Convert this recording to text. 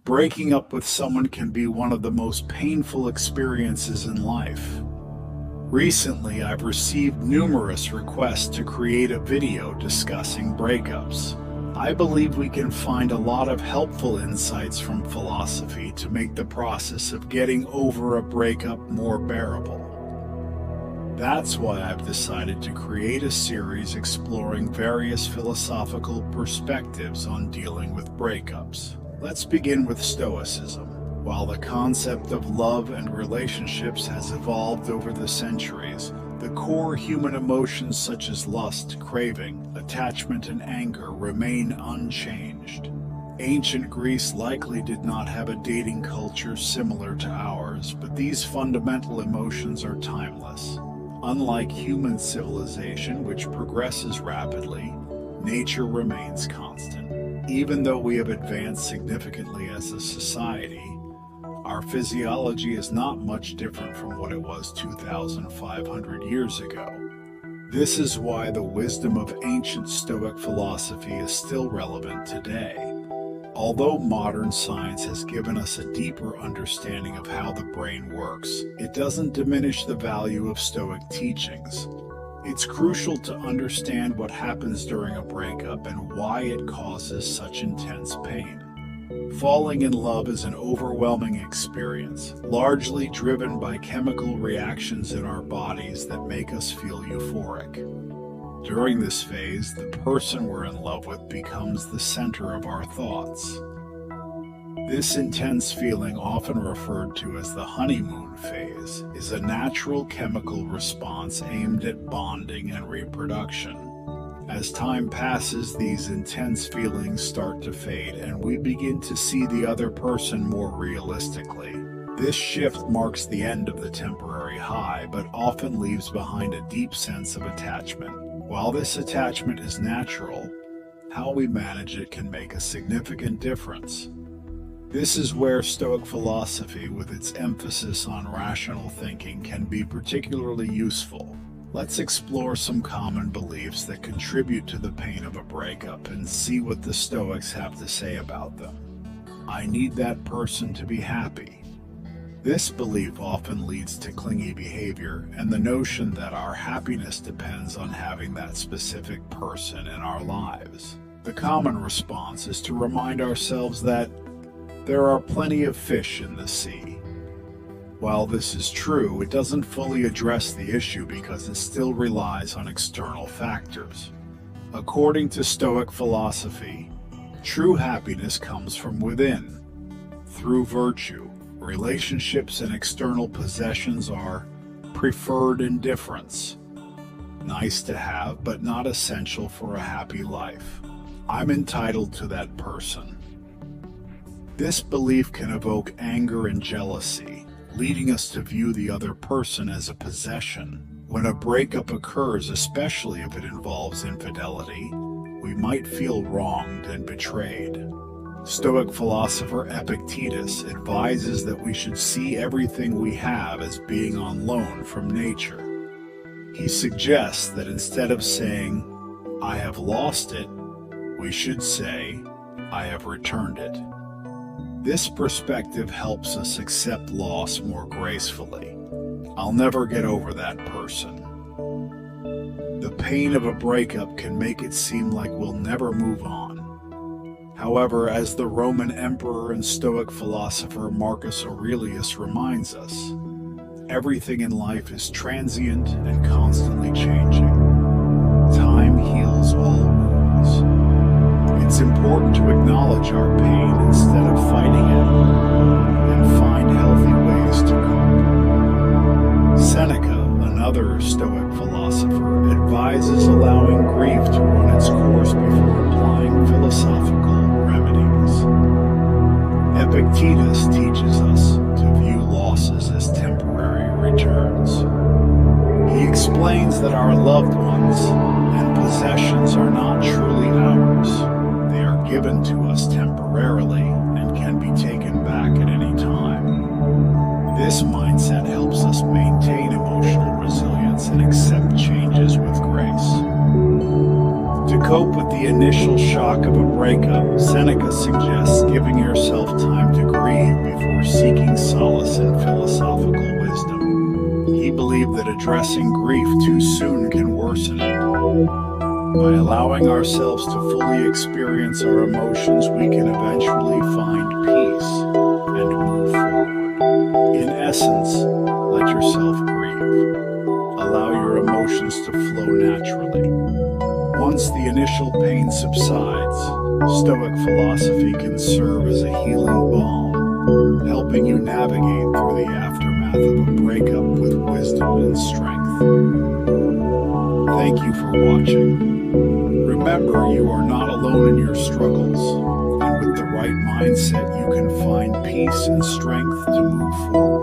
Breaking up with someone can be one of the most painful experiences in life. Recently, I've received numerous requests to create a video discussing breakups. I believe we can find a lot of helpful insights from philosophy to make the process of getting over a breakup more bearable. That's why I've decided to create a series exploring various philosophical perspectives on dealing with breakups. Let's begin with Stoicism. While the concept of love and relationships has evolved over the centuries, the core human emotions such as lust, craving, attachment, and anger remain unchanged. Ancient Greece likely did not have a dating culture similar to ours, but these fundamental emotions are timeless. Unlike human civilization, which progresses rapidly, nature remains constant. Even though we have advanced significantly as a society, our physiology is not much different from what it was 2,500 years ago. This is why the wisdom of ancient Stoic philosophy is still relevant today. Although modern science has given us a deeper understanding of how the brain works, it doesn't diminish the value of Stoic teachings. It's crucial to understand what happens during a breakup and why it causes such intense pain. Falling in love is an overwhelming experience, largely driven by chemical reactions in our bodies that make us feel euphoric. During this phase, the person we're in love with becomes the center of our thoughts. This intense feeling, often referred to as the honeymoon phase, is a natural chemical response aimed at bonding and reproduction. As time passes, these intense feelings start to fade, and we begin to see the other person more realistically. This shift marks the end of the temporary high, but often leaves behind a deep sense of attachment. While this attachment is natural, how we manage it can make a significant difference. This is where Stoic philosophy, with its emphasis on rational thinking, can be particularly useful. Let's explore some common beliefs that contribute to the pain of a breakup and see what the Stoics have to say about them. I need that person to be happy. This belief often leads to clingy behavior and the notion that our happiness depends on having that specific person in our lives. The common response is to remind ourselves that there are plenty of fish in the sea. While this is true, it doesn't fully address the issue because it still relies on external factors. According to Stoic philosophy, true happiness comes from within, through virtue. Relationships and external possessions are preferred indifference, nice to have but not essential for a happy life. I'm entitled to that person. This belief can evoke anger and jealousy, leading us to view the other person as a possession. When a breakup occurs, especially if it involves infidelity, we might feel wronged and betrayed. Stoic philosopher Epictetus advises that we should see everything we have as being on loan from nature. He suggests that instead of saying, "I have lost it," we should say, "I have returned it." This perspective helps us accept loss more gracefully. I'll never get over that person. The pain of a breakup can make it seem like we'll never move on. However, as the Roman emperor and Stoic philosopher Marcus Aurelius reminds us, everything in life is transient and constantly changing. Time heals all wounds. It's important to acknowledge our pain instead of fighting it, and find healthy ways to cope. Seneca, another Stoic philosopher, advises allowing grief to run its course before applying philosophical remedies. Epictetus teaches us to view losses as temporary returns. He explains that our loved ones and possessions are not truly ours. They are given to us temporarily and can be taken back at any time. This mindset helps us maintain emotional resilience and accept changes with grace. To cope with the initial shock of a breakup, Seneca suggests giving yourself time to addressing grief too soon can worsen it. By allowing ourselves to fully experience our emotions, we can eventually find peace and move forward. In essence, let yourself grieve. Allow your emotions to flow naturally. Once the initial pain subsides, Stoic philosophy can serve as a healing balm, helping you navigate through the aftermath of a breakup with wisdom and strength. Thank you for watching. Remember, you are not alone in your struggles, and with the right mindset, you can find peace and strength to move forward.